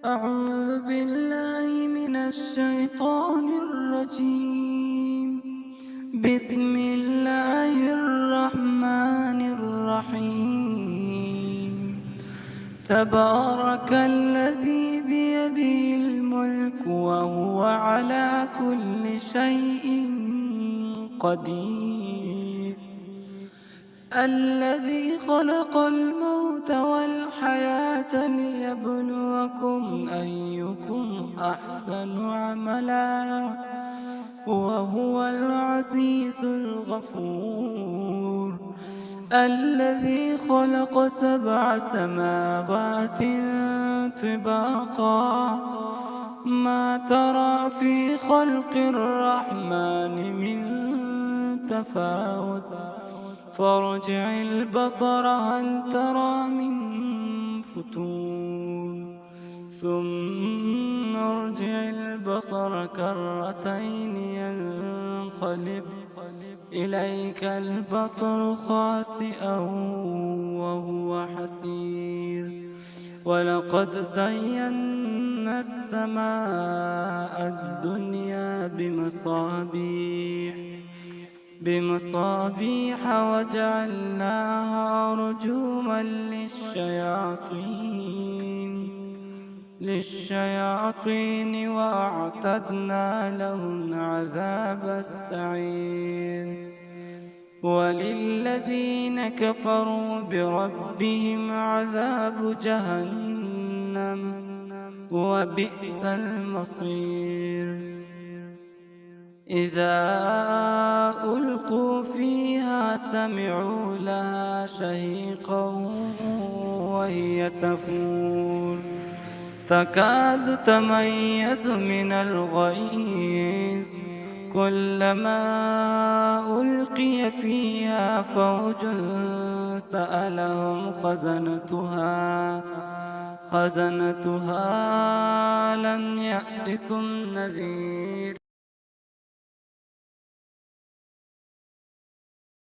أعوذ بالله من الشيطان الرجيم. بسم الله الرحمن الرحيم. تبارك الذي بيده الملك وهو على كل شيء قدير. الذي خلق الموت والحياة ليبلوكم أيكم أحسن عملا وهو العزيز الغفور. الذي خلق 7 سماوات طباقا ما ترى في خلق الرحمن من تفاوت فارجع البصر هل ترى من فتور ثم ارجع البصر كرتين ينقلب إليك البصر خاسئا وهو حسير. ولقد زينا السماء الدنيا بمصابيح وجعلناها رجوما للشياطين وأعتدنا لهم عذاب السعير. وللذين كفروا بربهم عذاب جهنم وبئس المصير. إذا ألقوا فيها سمعوا لها شهيقا وهي تفور تكاد تميز من الغيظ كلما ألقي فيها فوج سألهم خزنتها لم يأتكم نذير.